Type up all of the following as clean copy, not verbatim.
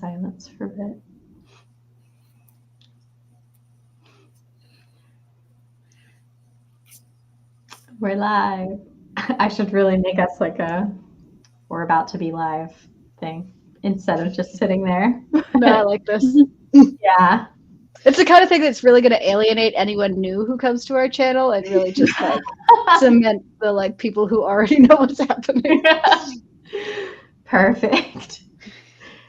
silence for a bit. We're live. I should really make us like a "we're about to be live" thing instead of just sitting there. No, I like this. Yeah. It's the kind of thing that's really going to alienate anyone new who comes to our channel and really just like cement the like people who already know what's happening. Perfect.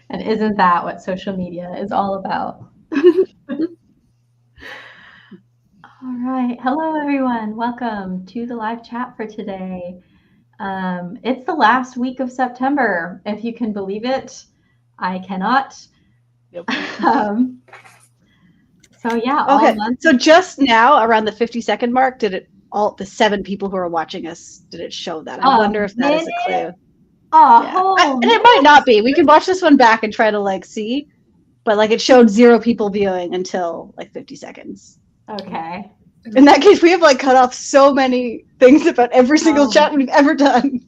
And isn't that what social media is all about? All right. Hello, everyone. Welcome to the live chat for today. It's the last week of September, if you can believe it. I cannot. Yep. So yeah. Okay. So just now, around the 50-second mark, did it all the 7 people who are watching us? Did it show that? I wonder if that is a clue. Oh, yeah. And it might not be. We can watch this one back and try to like see, but like it showed 0 people viewing until like 50 seconds. Okay. In that case, we have like cut off so many things about every single chat we've ever done.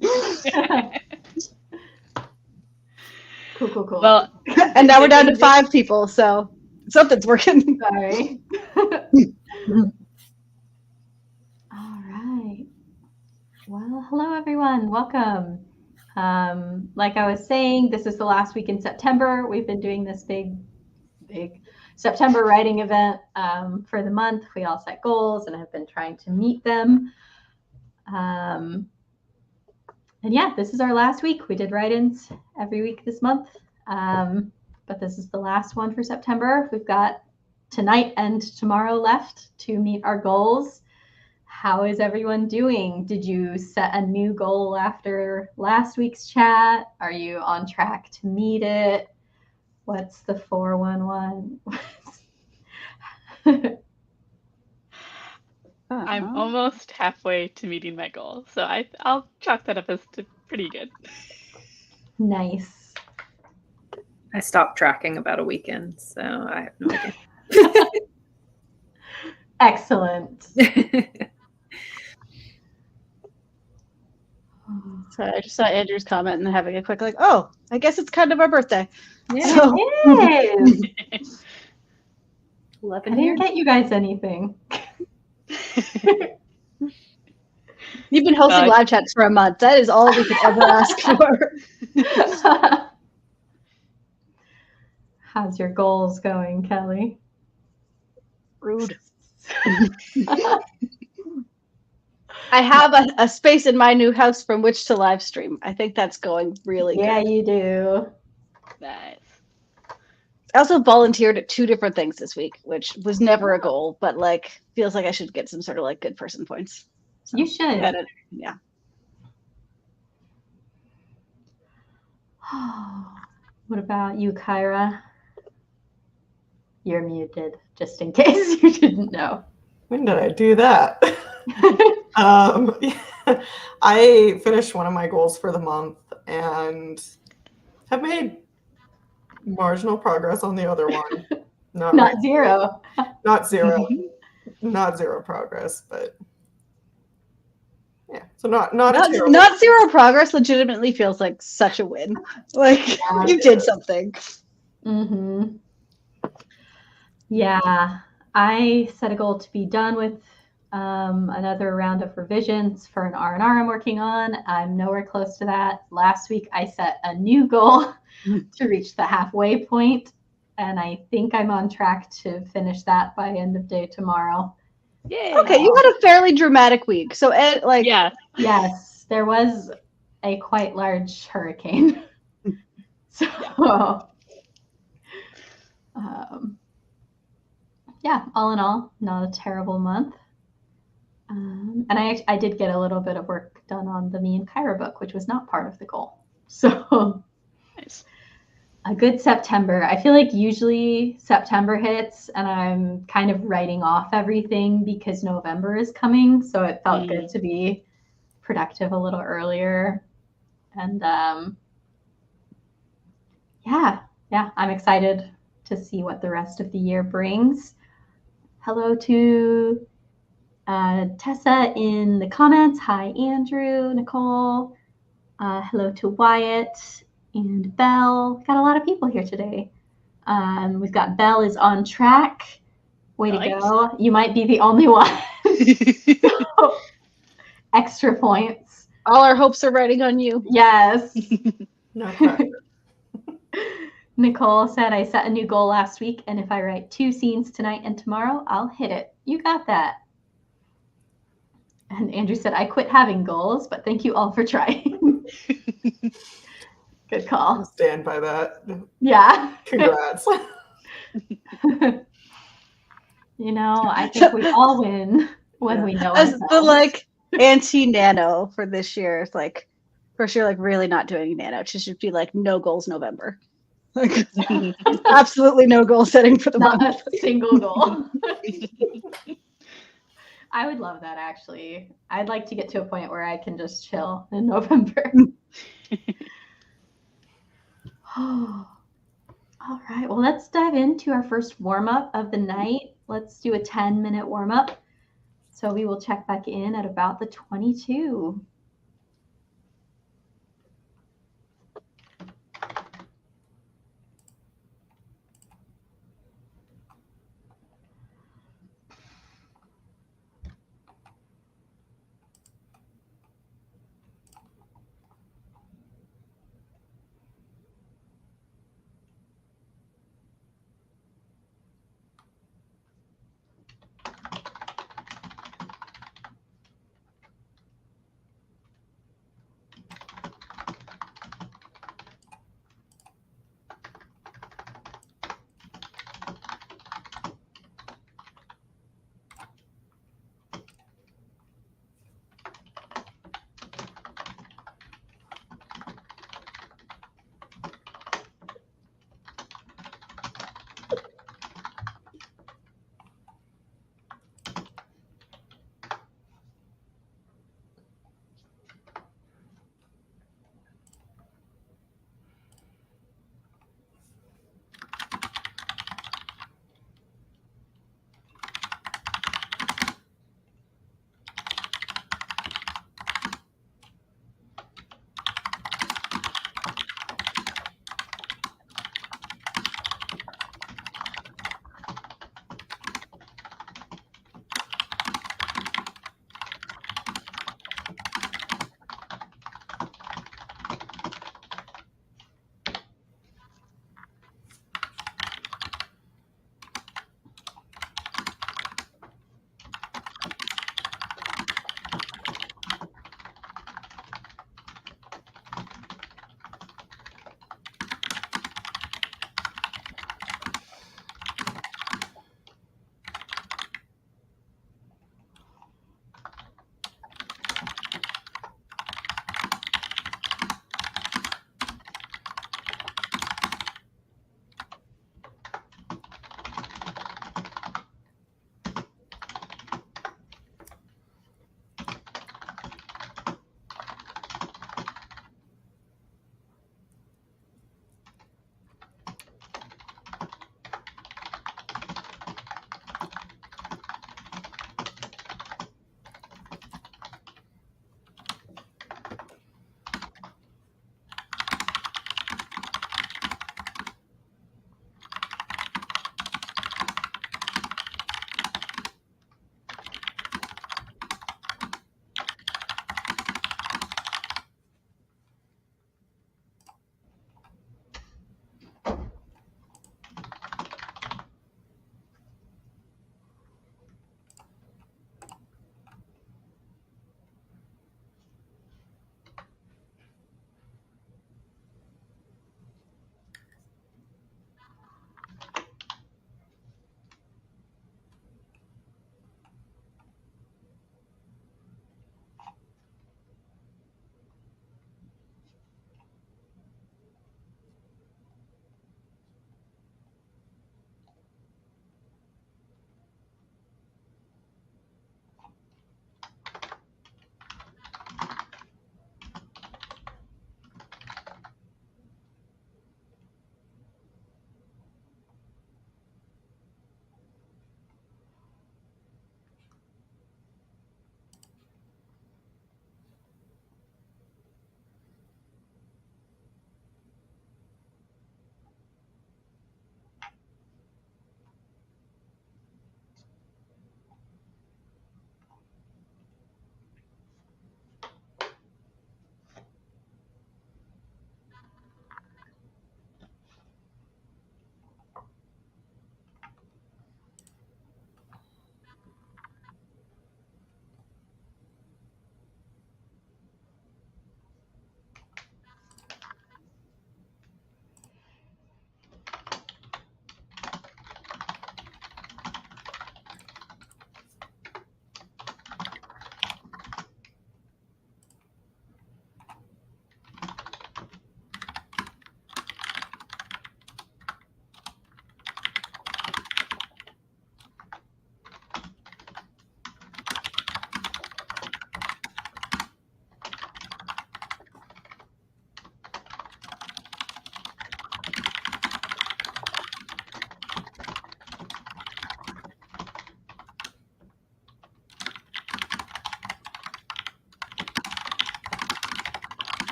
Cool. Well, and now we're down to 5 people, so something's working. Sorry. All right. Well, hello everyone. Welcome. Like I was saying, this is the last week in September. We've been doing this big September writing event for the month. We all set goals and have been trying to meet them. And yeah, this is our last week. We did write-ins every week this month, but this is the last one for September. We've got tonight and tomorrow left to meet our goals. How is everyone doing? Did you set a new goal after last week's chat? Are you on track to meet it? What's the 411? I'm almost halfway to meeting my goal, so I'll chalk that up as pretty good. Nice. I stopped tracking about a weekend, so I have no idea. Excellent. So I just saw Andrew's comment and having a quick like, oh, I guess it's kind of our birthday. Yeah. So, It is. 11 I didn't years. get you guys anything. You've been hosting live chats for a month. That is all we could ever ask for. How's your goals going, Kelly? Rude. I have a space in my new house from which to live stream. I think that's going really good. Yeah, you do. Nice. I also volunteered at 2 different things this week, which was never a goal, but like feels like I should get some sort of like good person points. So, You should. Yeah. What about you, Kyra? You're muted, just in case you didn't know. When did I do that? I finished one of my goals for the month and have made marginal progress on the other one. Not zero. Not zero. Not zero progress, but yeah. So not not 0 progress legitimately feels like such a win. Like you did something. Mm-hmm. Yeah. I set a goal to be done with another round of revisions for an R&R I'm working on. I'm nowhere close to that. Last week, I set a new goal to reach the halfway point, and I think I'm on track to finish that by end of day tomorrow. Yay. Okay, you had a fairly dramatic week. So, yeah. Yes, there was a quite large hurricane. So, yeah, all in all, not a terrible month. And I did get a little bit of work done on the Me and Kyra book, which was not part of the goal. So Nice. A good September. I feel like usually September hits and I'm kind of writing off everything because November is coming. So it felt good to be productive a little earlier. And yeah, I'm excited to see what the rest of the year brings. Hello to Tessa in the comments. Hi, Andrew, Nicole. Hello to Wyatt. and Belle. Got a lot of people here today. We've got Belle is on track. Way to Nice. go. You might be the only one. Extra points. All our hopes are riding on you. Yes. No pressure. Nicole said, I set a new goal last week, and if I write 2 scenes tonight and tomorrow, I'll hit it. You got that. And Andrew said, I quit having goals, but thank you all for trying. Good I'll call. stand by that. Yeah. Congrats. You know, I think we all win when we know As ourselves. the like anti-nano for this year, it's like first year, like really not doing nano. It should be like no goals November. Like absolutely no goal setting for the Not month. a single goal. I would love that, actually. I'd like to get to a point where I can just chill in November. All right, well, let's dive into our first warm-up of the night. Let's do a 10-minute warm-up. So we will check back in at about the 22.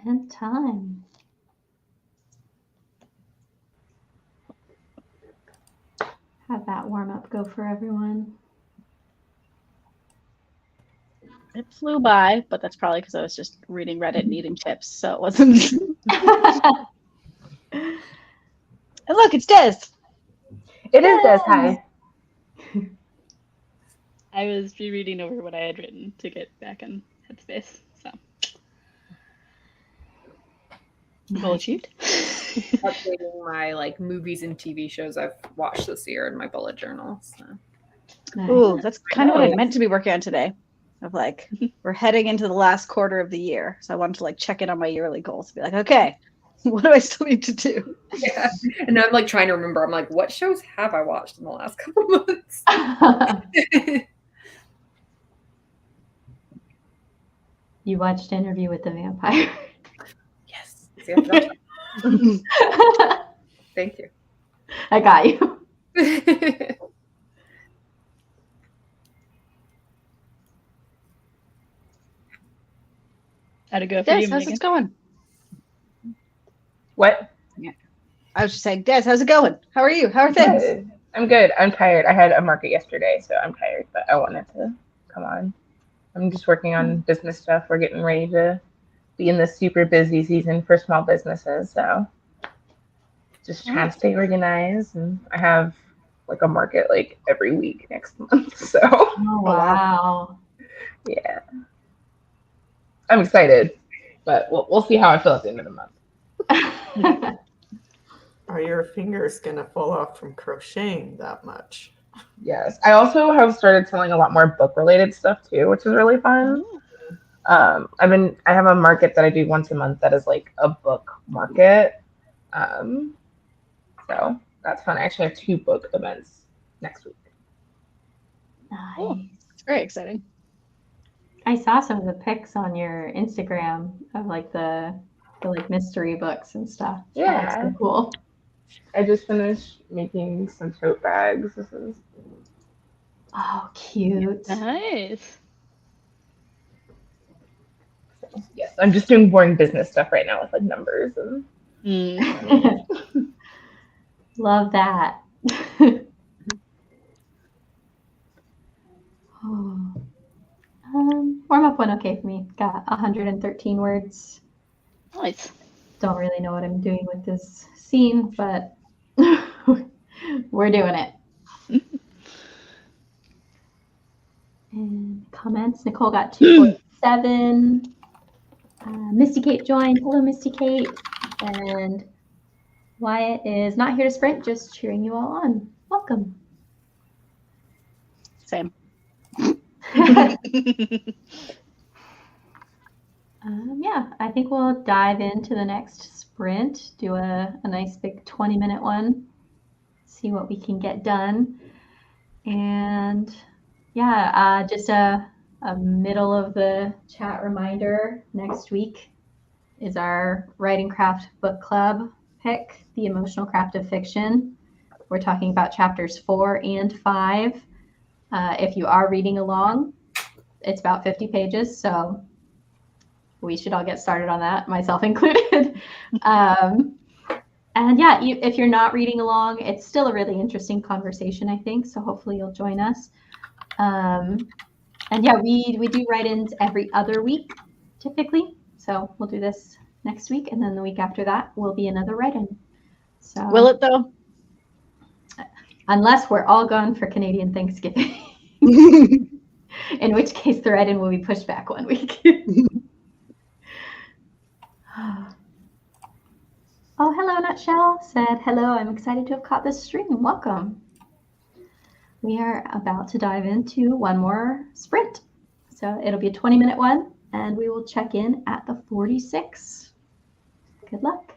and time. Have that warm up go for everyone. It flew by, but that's probably because I was just reading Reddit and eating chips, so it wasn't. And look, it's Des. It is Des. Hi. I was rereading over what I had written to get back in Headspace. So, goal achieved. Updating my like movies and TV shows I've watched this year in my bullet journal. So. Ooh, that's kind of what I meant to be working on today. Of like, we're heading into the last quarter of the year, so I wanted to like check in on my yearly goals. Be like, okay, what do I still need to do? Yeah, and I'm like trying to remember. I'm like, what shows have I watched in the last couple months? You watched Interview with the Vampire. Yes. Thank you. I got you. How'd it go for Des, you, how's Megan? it going? What? I was just saying, Des, how's it going? How are you? How are things? Good. I'm good. I'm tired. I had a market yesterday, so I'm tired, but I wanted to come on. I'm just working on business stuff. We're getting ready to be in this super busy season for small businesses, so just trying to stay organized. And I have like a market like every week next month, so Oh, wow. yeah. I'm excited, but we'll see how I feel at the end of the month. Are your fingers gonna fall off from crocheting that much? Yes. I also have started selling a lot more book related stuff too, which is really fun. I have a market that I do once a month that is like a book market. So that's fun. I actually have 2 book events next week. Cool. Nice. It's very exciting. I saw some of the pics on your Instagram of like the like mystery books and stuff. Yeah. That's so cool. I just finished making some tote bags. This is Oh, cute. Nice. yes. I'm just doing boring business stuff right now with like numbers and Love that. Oh. Warm up went okay for me. Got 113 words. Nice. Don't really know what I'm doing with this scene, but we're doing it. And comments, Nicole got 247. Misty Kate joined. Hello, Misty Kate. And Wyatt is not here to sprint, just cheering you all on. Welcome. Same. Yeah, I think we'll dive into the next sprint, do a nice big 20-minute one, see what we can get done. And yeah, just a middle of the chat reminder, next week is our Writing Craft Book Club pick, The Emotional Craft of Fiction. We're talking about chapters 4 and 5. If you are reading along, it's about 50 pages, so we should all get started on that, myself included. And yeah, if you're not reading along, it's still a really interesting conversation, I think, so hopefully you'll join us. And yeah, we do write-ins every other week, typically. So we'll do this next week, and then the week after that will be another write-in. So Will it though? Unless we're all gone for Canadian Thanksgiving. In which case the write-in will be pushed back 1 week. Oh, hello, Nutshell said, hello, I'm excited to have caught this stream. Welcome. We are about to dive into one more sprint. So it'll be a 20-minute one, and we will check in at the 46. Good luck.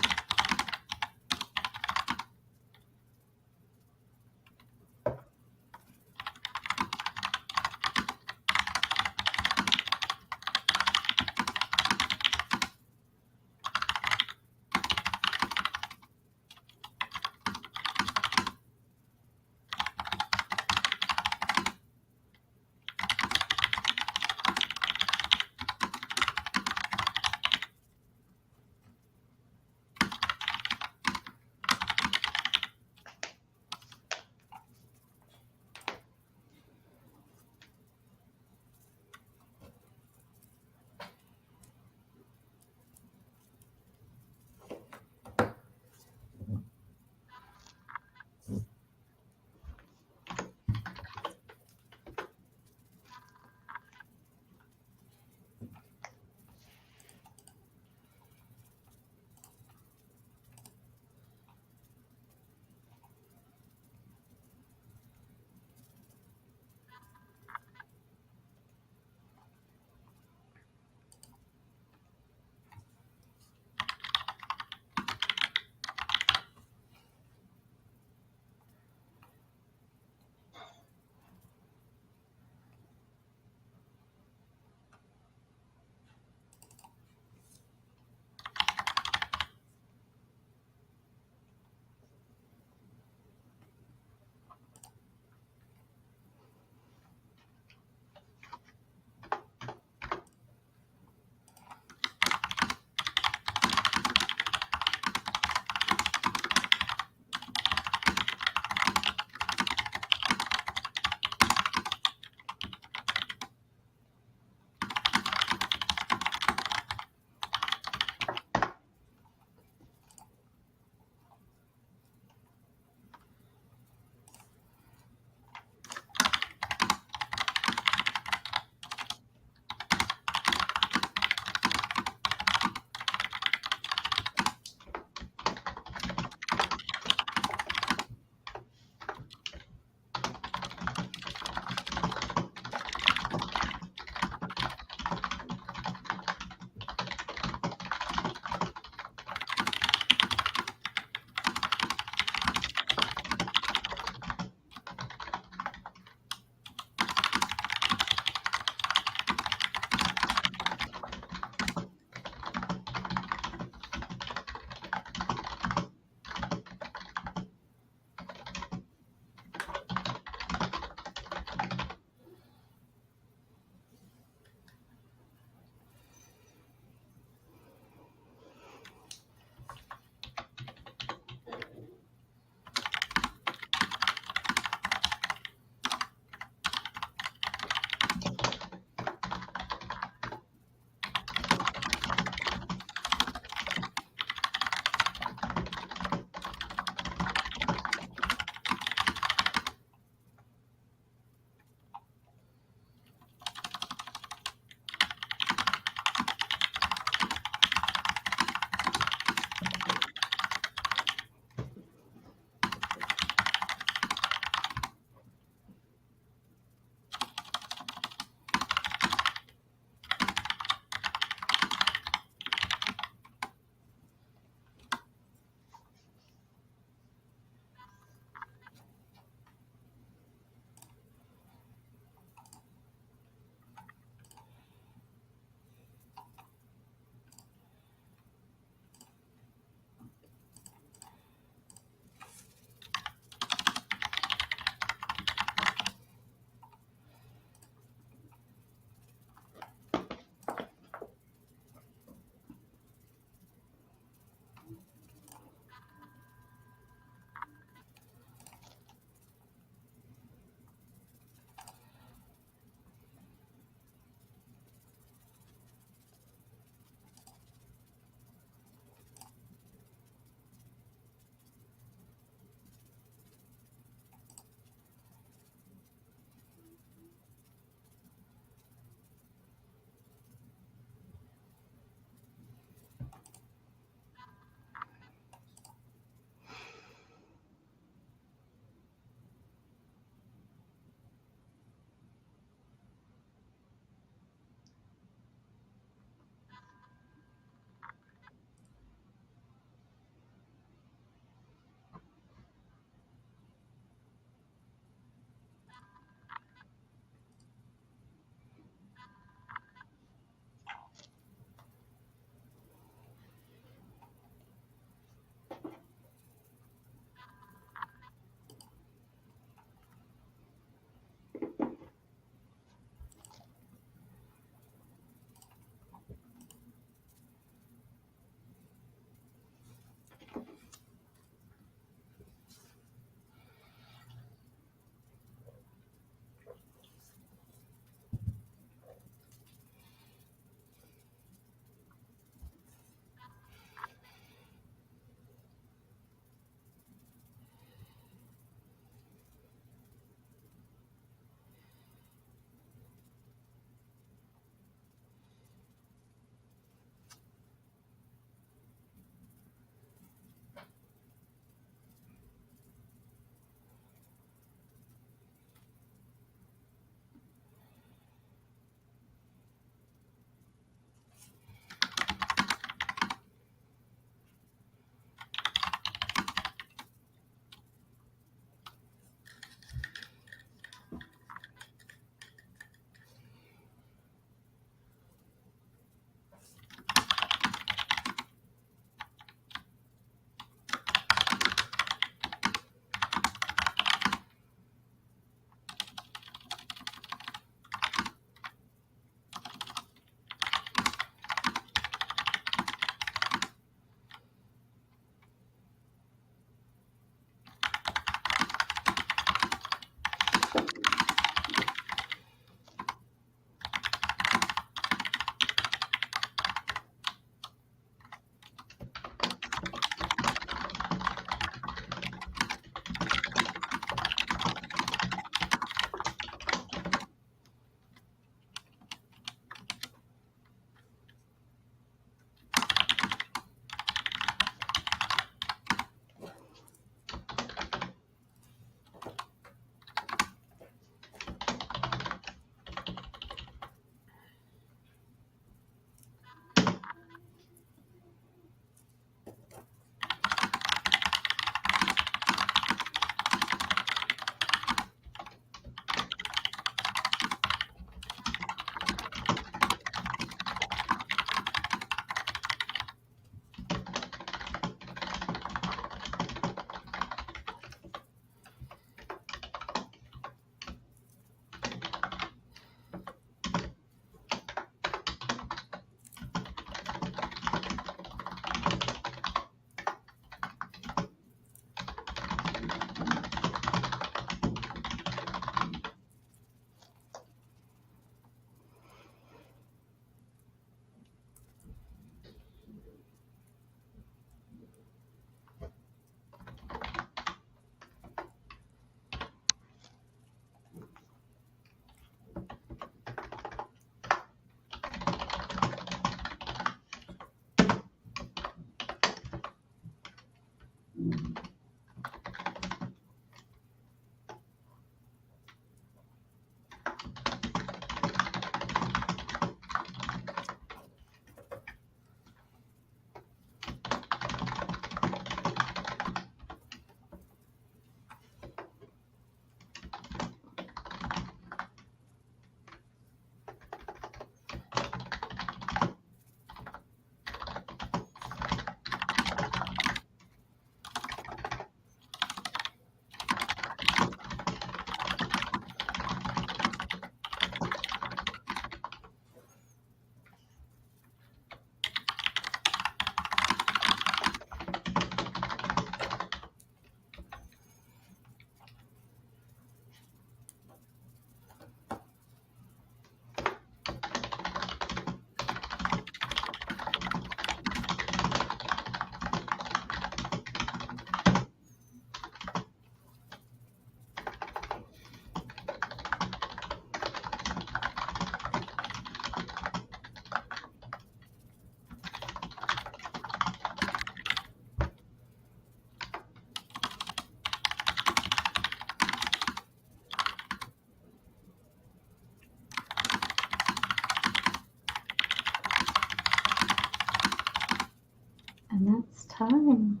And it's time.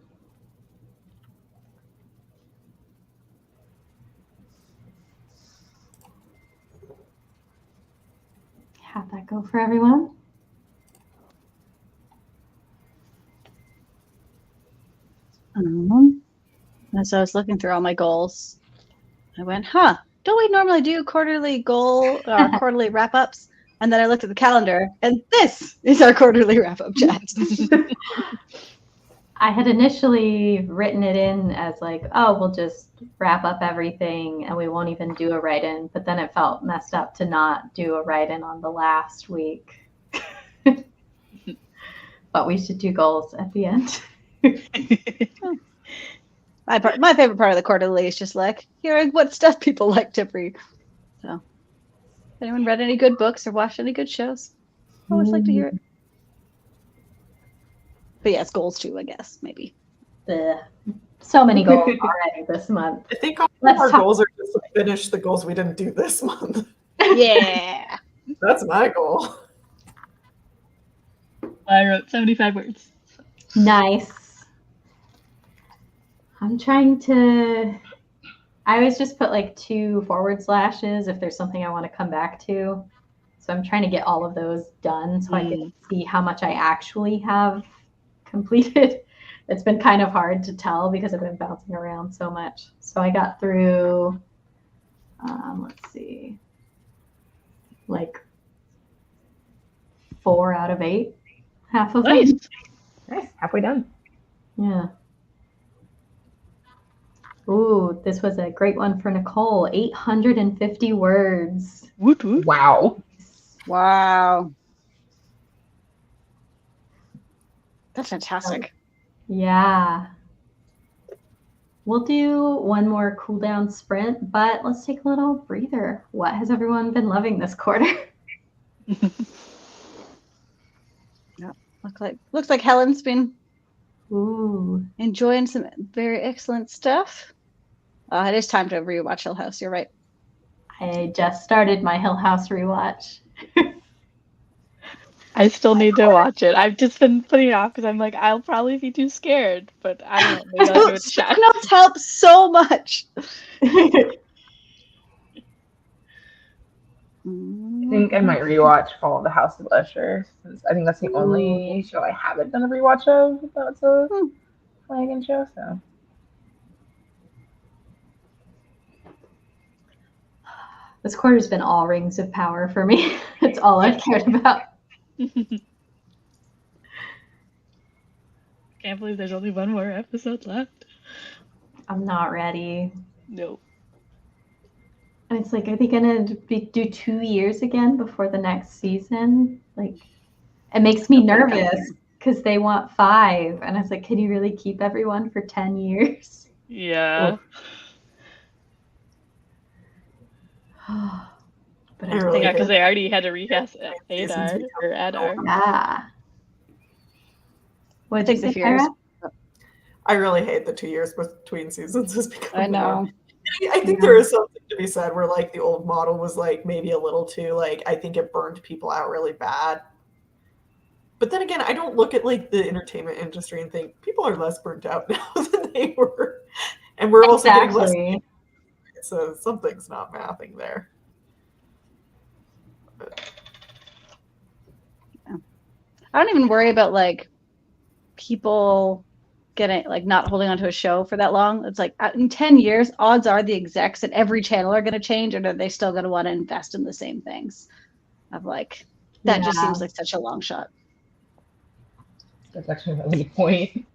How'd that go for everyone? As I was looking through all my goals, I went, don't we normally do quarterly quarterly wrap-ups? And then I looked at the calendar, and this is our quarterly wrap-up chat. I had initially written it in as like, oh, we'll just wrap up everything and we won't even do a write-in. But then it felt messed up to not do a write-in on the last week. But we should do goals at the end. My favorite part of the quarterly is just like hearing what stuff people like to read. So, if anyone read any good books or watched any good shows, I always like to hear it. But yes, goals too, I guess, maybe. Bleh. So many goals already this month. I think all Let's our talk- goals are just to finish the goals we didn't do this month. Yeah. That's my goal. I wrote 75 words. Nice. I'm trying to. I always just put like 2 forward slashes if there's something I want to come back to. So I'm trying to get all of those done so I can see how much I actually have completed. It's been kind of hard to tell because I've been bouncing around so much. So I got through, let's see, like 4 out of 8, half of Nice. them. Nice. Halfway done. Yeah. Ooh, this was a great one for Nicole. 850 words. Woot woot. Wow. Wow. That's fantastic. Yeah. We'll do one more cool down sprint, but let's take a little breather. What has everyone been loving this quarter? Looks like Helen's been Ooh. enjoying some very excellent stuff. It is time to rewatch Hill House. You're right. I just started my Hill House rewatch. I still need to watch it. I've just been putting it off because I'm like, I'll probably be too scared, but I don't know. Maybe I'll give it a shot. Notes help so much. I think I might rewatch Fall of the House of Usher, since I think that's the only show I haven't done a rewatch of. That's a Flanagan show, so. This quarter's been all Rings of Power for me. That's all I've cared about. Can't believe there's only one more episode left. I'm not ready. No. And it's like, are they gonna do 2 years again before the next season? Like, it makes me nervous because they want 5, and I was like, can you really keep everyone for 10 years? Yeah. But I I really Yeah, because hate they already had to recast Seasons Adar become or Adar. yeah. What I did you think say, the fear is- Kyra? I really hate the 2 years between seasons has become. I know. I think there is something to be said where like the old model was like maybe a little too like I think it burned people out really bad. But then again, I don't look at like the entertainment industry and think people are less burnt out now than they were, and we're also getting less. Exactly. So something's not mathing there. I don't even worry about like people getting like not holding onto a show for that long. It's like in 10 years, odds are the execs at every channel are going to change, or are they still going to want to invest in the same things? Of like that just Yeah. seems like such a long shot. That's actually a really good point.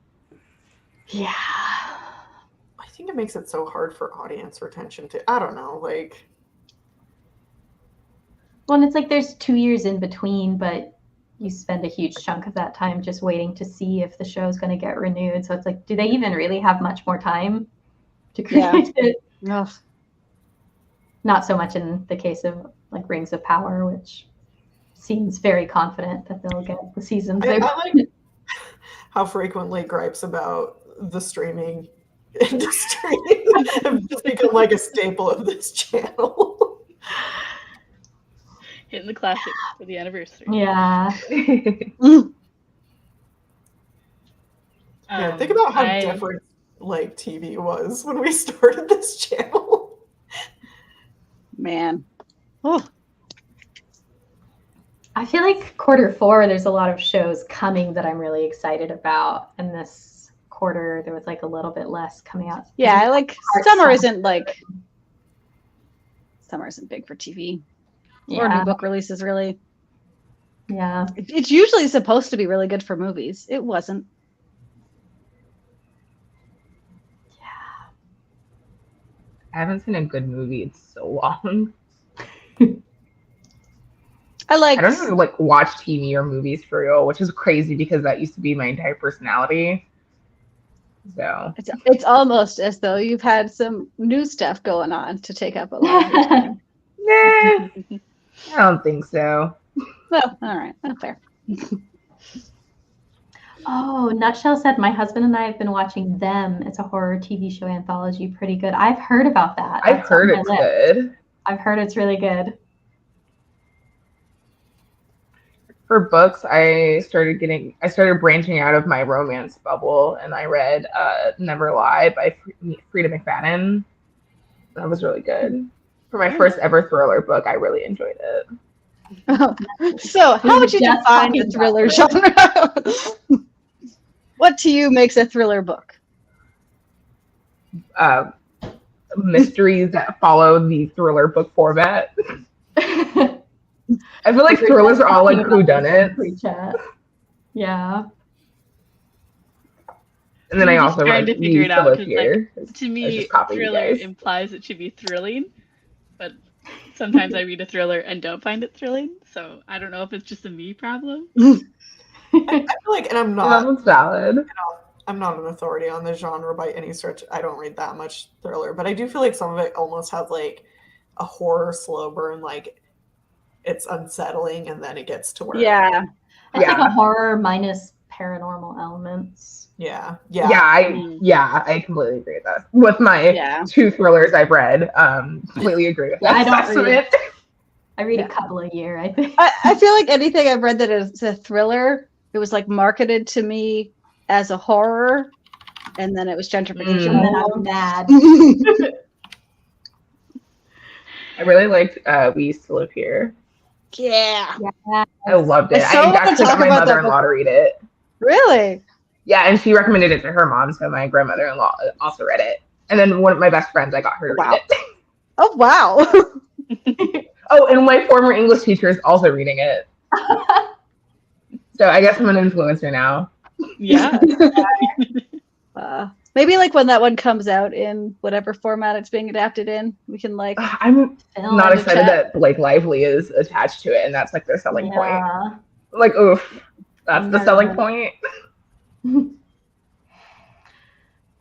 Yeah. I think it makes it so hard for audience retention to. I don't know, like. Well, and it's like there's 2 years in between, but you spend a huge chunk of that time just waiting to see if the show's going to get renewed. So it's like, do they even really have much more time to create it? Ugh. Not so much in the case of like Rings of Power, which seems very confident that they'll get the seasons I they like how frequently gripes about the streaming industry have just become like a staple of this channel. Hitting the classics for the anniversary. Yeah. Man, think about how I- different like TV was when we started this channel. Man. Oh, I feel like quarter 4, there's a lot of shows coming that I'm really excited about. And this quarter, there was like a little bit less coming out. yeah. I like Art summer summer. summer isn't big for TV or Yeah. new book releases. Really, Yeah. it's usually supposed to be really good for movies. It wasn't. I haven't seen a good movie in so long. I like. I don't even like watch TV or movies for real, which is crazy because that used to be my entire personality. So It's almost as though you've had some new stuff going on to take up a lot of your time. nah, I don't think so. Well, all right, that's fair. Oh, Nutshell said, my husband and I have been watching Them. It's a horror TV show anthology. Pretty good. I've heard about that. I've That's on heard my it's list. good. I've heard it's really good. For books, I started branching out of my romance bubble, and I read Never Lie by Frida McFadden. That was really good. For my first ever thriller book, I really enjoyed it. So, how would you Just define talking the thriller about genre? What to you makes a thriller book? Mysteries that follow the thriller book format. I feel like thrillers are all like whodunit. Pre-chat. Yeah. And then I I'm just also trying read to figure Lee it out, 'cause, here. To I me, just copied you thriller guys. implies it should be thrilling, but sometimes I read a thriller and don't find it thrilling. So I don't know if it's just a me problem. I feel like, and I'm That not, was valid. I'm not an authority on the genre by any stretch. I don't read that much thriller, but I do feel like some of it almost has like a horror slow burn, like it's unsettling and then it gets to where Yeah, It's like Yeah. a horror minus paranormal elements. yeah. I completely agree with that. With my yeah. 2 thrillers I've read, completely agree with Yeah, that I don't assessment. I read Yeah. a couple a year, I think. I feel like anything I've read that is a thriller, it was like marketed to me as a horror, and then it was gentrification. And then I'm mad. I really liked We Used to Live Here. Yeah, I loved it. I saw I them actually talk got my about that mother-in-law to read it. really. Yeah, and she recommended it to her mom, so my grandmother-in-law also read it. And then one of my best friends, I got her to Wow. read it. Oh wow. Oh, and my former English teacher is also reading it. So I guess I'm an influencer now. Yeah. Maybe like when that one comes out in whatever format it's being adapted in, we can like. I'm Film. not in the excited chat. that Blake Lively is attached to it, and that's like their selling point. Yeah. Like, oof, that's the No. selling point.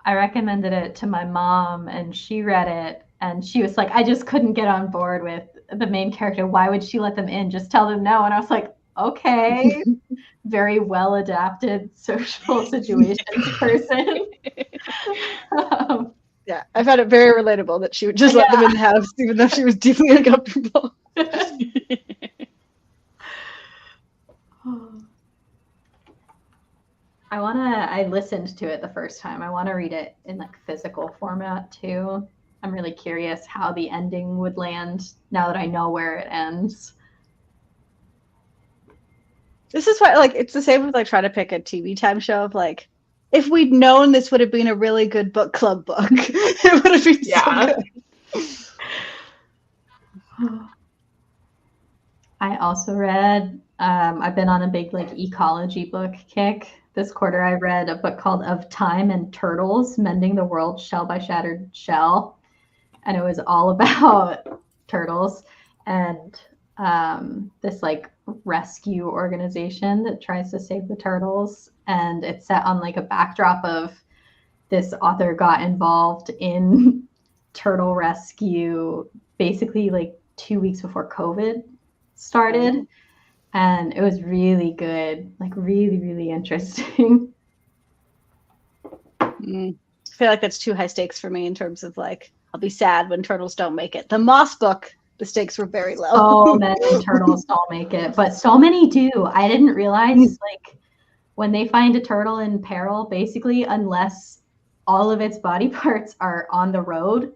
I recommended it to my mom and she read it and she was like, I just couldn't get on board with the main character. Why would she let them in? Just tell them no. And I was like, okay. Very well adapted social situations person. Yeah, I found it very relatable that she would just let them in the house, even though she was deeply uncomfortable. I listened to it the first time. I want to read it in like physical format too. I'm really curious how the ending would land now that I know where it ends. This is why, like, it's the same with like trying to pick a TV time show of like, if we'd known this would have been a really good book club book, it would have been Yeah. so good. I also read, I've been on a big like ecology book kick. This quarter I read a book called Of Time and Turtles, Mending the World Shell by Shattered Shell. And it was all about turtles and this like rescue organization that tries to save the turtles. And it's set on like a backdrop of this author got involved in turtle rescue basically like 2 weeks before COVID started. And it was really good, like really, really interesting. I feel like that's too high stakes for me in terms of like, I'll be sad when turtles don't make it. The Moss book, the stakes were very low. So many turtles don't make it, but so many do. I didn't realize like when they find a turtle in peril, basically, unless all of its body parts are on the road,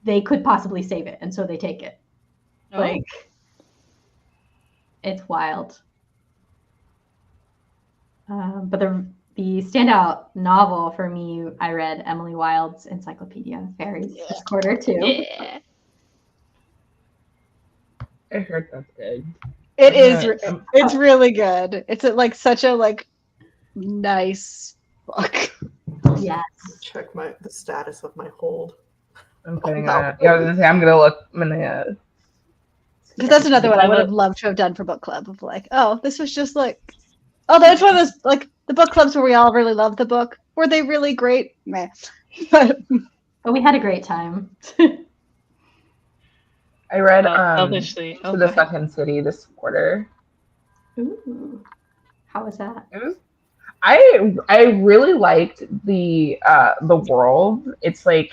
they could possibly save it, and so they take it. Oh. Like, it's wild. But the standout novel for me, I read Emily Wilde's Encyclopedia of Fairies this quarter too. Yeah. I heard that's good. It is. Yeah. It's really good. It's like such a like nice book. Yes. Check the status of my hold. I'm putting no. on. Yeah, I was gonna say I'm gonna look. I'm gonna. Because that's another one I would have loved to have done for book club. Of like, oh, this was just like, oh, that's one of those like the book clubs where we all really loved the book. Were they really great? Meh. But we had a great time. I read selfishly. To Oh, the go ahead. Second City this quarter. Ooh. How was that? It was. I really liked the world. It's like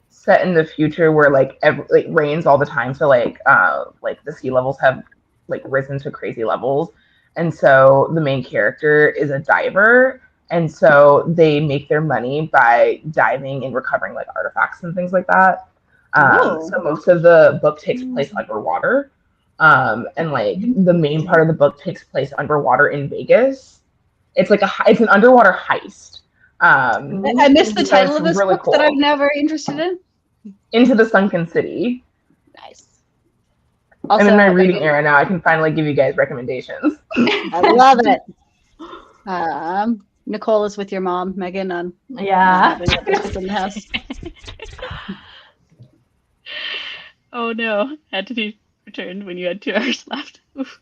set in the future where like like rains all the time, so like the sea levels have like risen to crazy levels, and so the main character is a diver, and so they make their money by diving and recovering like artifacts and things like that. So most of the book takes place underwater, and like the main part of the book takes place underwater in Vegas. It's like it's an underwater heist. I missed the title it's of this really book that cool. I'm never interested in. Into the Sunken City. Nice. I'm in my reading like, era now. I can finally give you guys recommendations. I love it. Nicole is with your mom, Megan, on Yeah. having books in the house. Oh no, had to be returned when you had 2 hours left. Oof.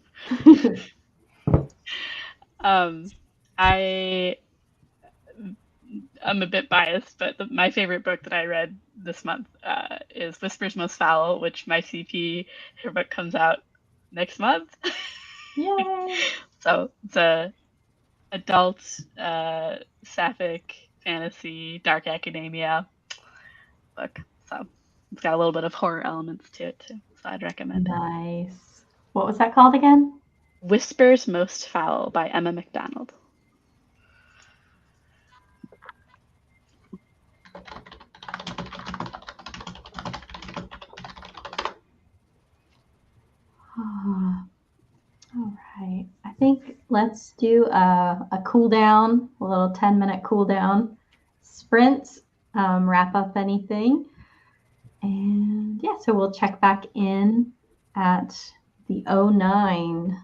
I'm a bit biased, but my favorite book that I read this month is Whispers Most Foul, which my CP, her book comes out next month. Yay. So it's a adult sapphic fantasy dark academia book. So it's got a little bit of horror elements to it too. So I'd recommend it. Nice. What was that called again? Whispers Most Foul by Emma McDonald. All right. I think let's do a cool down, a little 10-minute cool down sprint, wrap up anything. And yeah, so we'll check back in at the 09.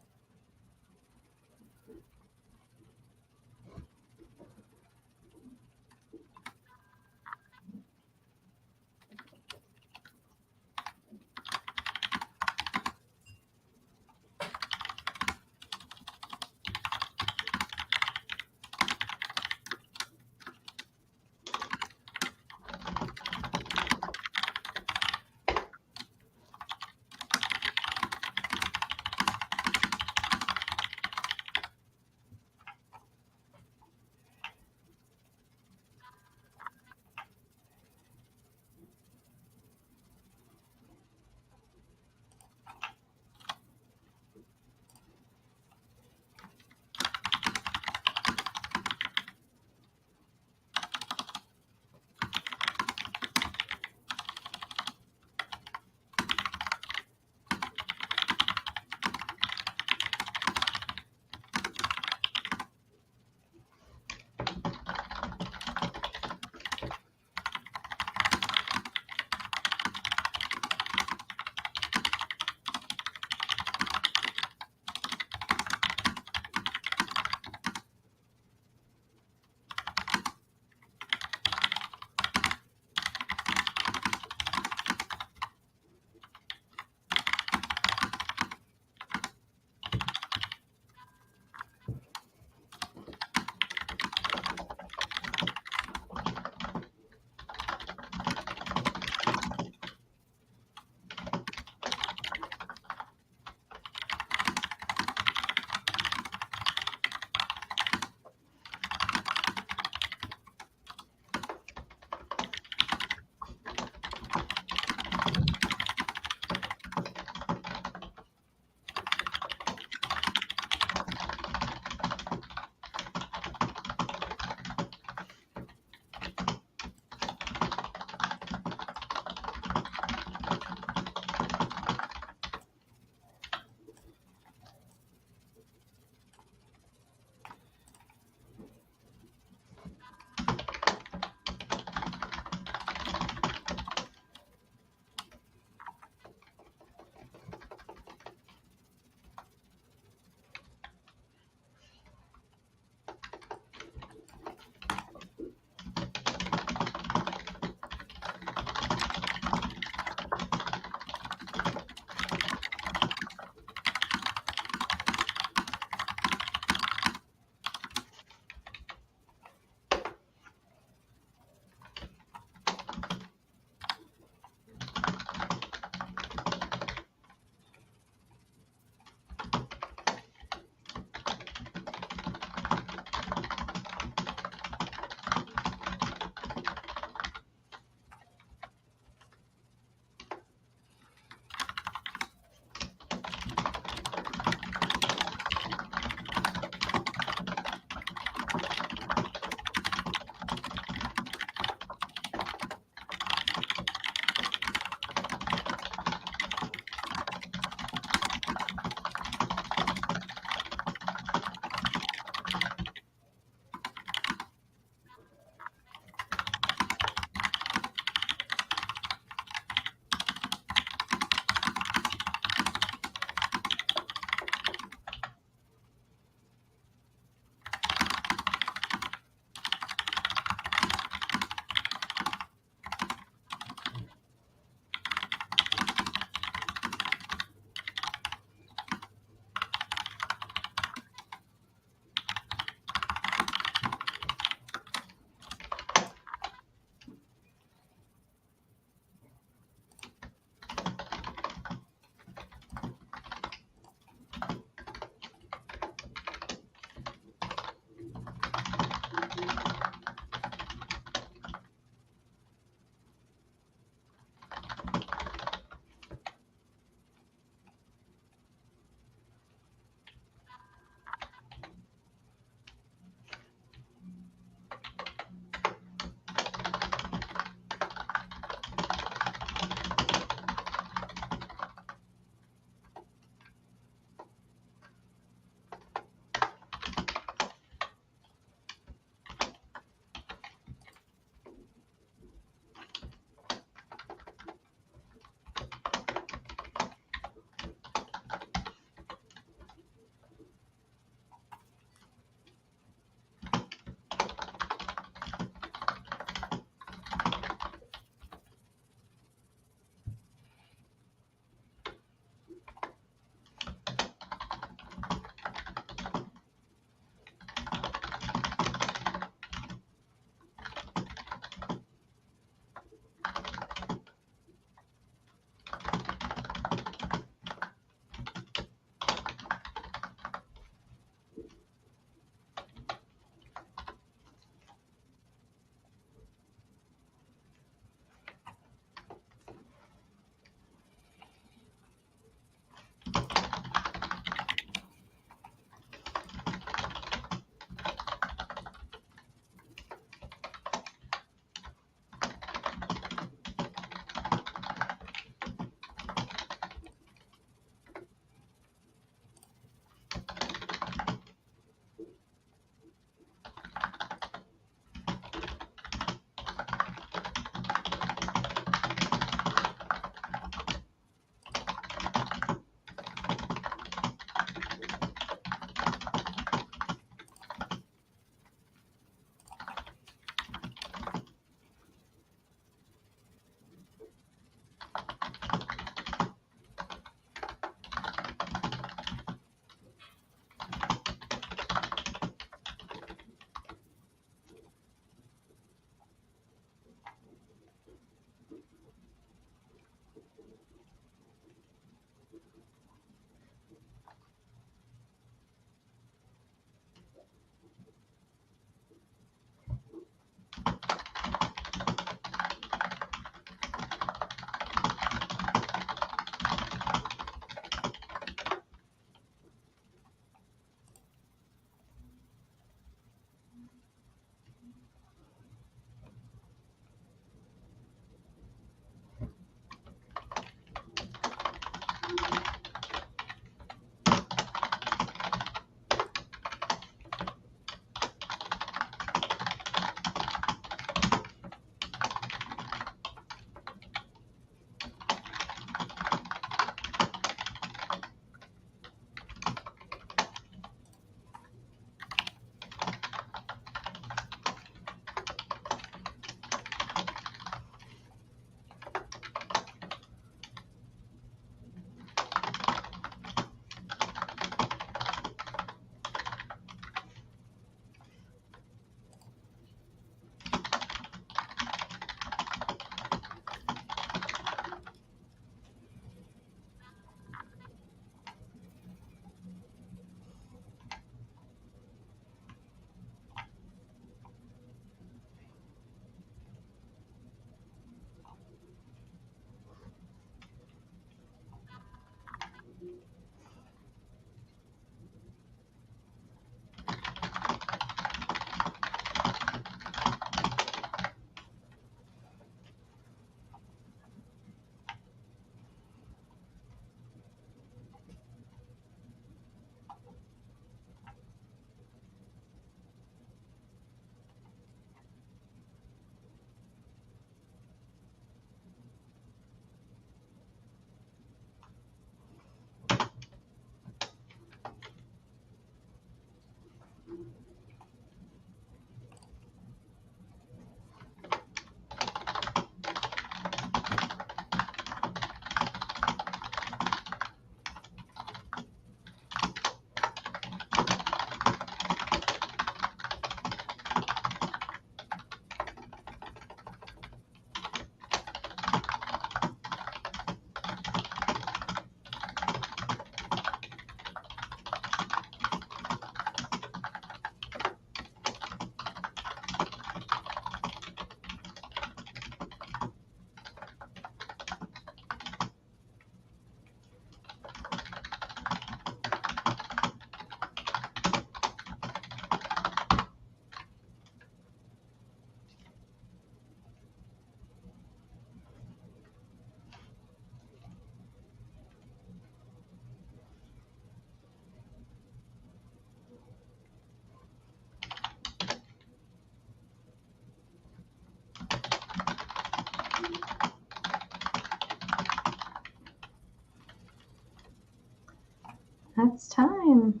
That's time.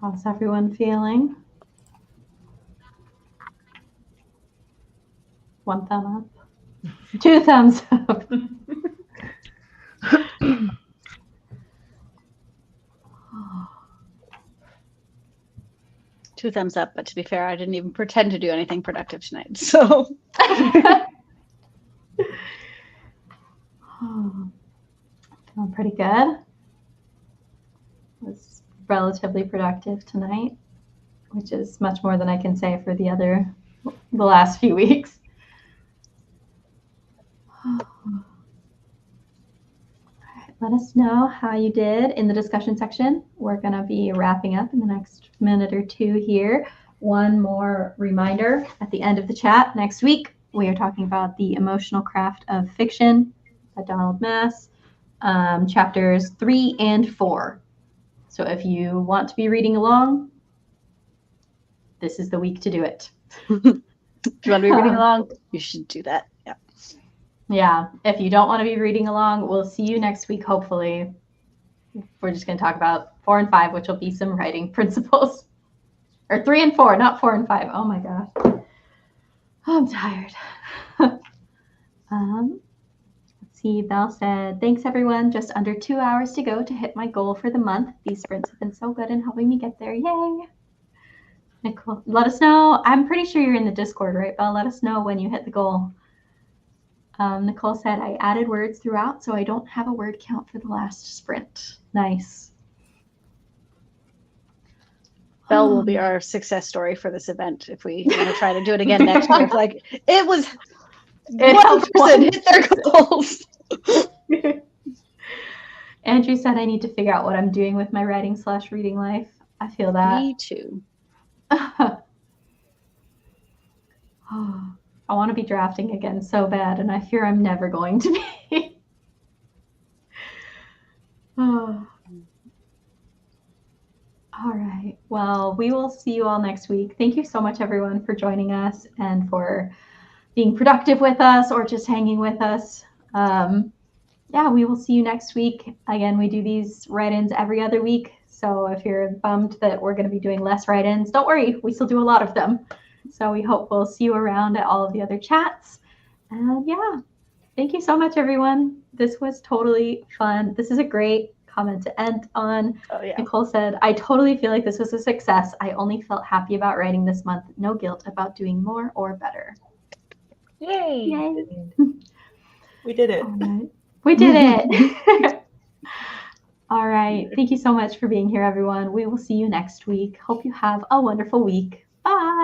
How's everyone feeling? One thumb up. 2 thumbs up. Two thumbs up, but to be fair, I didn't even pretend to do anything productive tonight. So Feeling pretty good. Was relatively productive tonight, which is much more than I can say for the last few weeks. All right, let us know how you did in the discussion section. We're going to be wrapping up in the next minute or two here. One more reminder at the end of the chat. Next week, we are talking about The Emotional Craft of Fiction by Donald Mass, chapters 3 and 4. So if you want to be reading along, this is the week to do it. if you want to be reading along, you should do that. Yeah. Yeah. If you don't want to be reading along, we'll see you next week, hopefully. We're just going to talk about 4 and 5, which will be some writing principles. Or 3 and 4, not 4 and 5. Oh my gosh. Oh, I'm tired. Let's see. Val said, thanks everyone. Just under 2 hours to go to hit my goal for the month. These sprints have been so good in helping me get there. Yay. Nicole, let us know. I'm pretty sure you're in the Discord, right, Val? Let us know when you hit the goal. Nicole said, I added words throughout, so I don't have a word count for the last sprint. Nice. Belle will be our success story for this event if we want to try to do it again next year. Like, it was one person hit their goals. Andrew said, I need to figure out what I'm doing with my writing/reading life. I feel that. Me too. Oh, I want to be drafting again so bad, and I fear I'm never going to be. Oh. All right. Well, we will see you all next week. Thank you so much, everyone, for joining us and for being productive with us or just hanging with us. Yeah, we will see you next week. Again, we do these write-ins every other week. So if you're bummed that we're going to be doing less write-ins, don't worry. We still do a lot of them. So we hope we'll see you around at all of the other chats. And yeah, thank you so much, everyone. This was totally fun. This is a great comment to end on. Oh yeah. Nicole said, I totally feel like this was a success. I only felt happy about writing this month. No guilt about doing more or better. Yay! Yay. We did it. All right. We did it. All right. Thank you so much for being here, everyone. We will see you next week. Hope you have a wonderful week. Bye.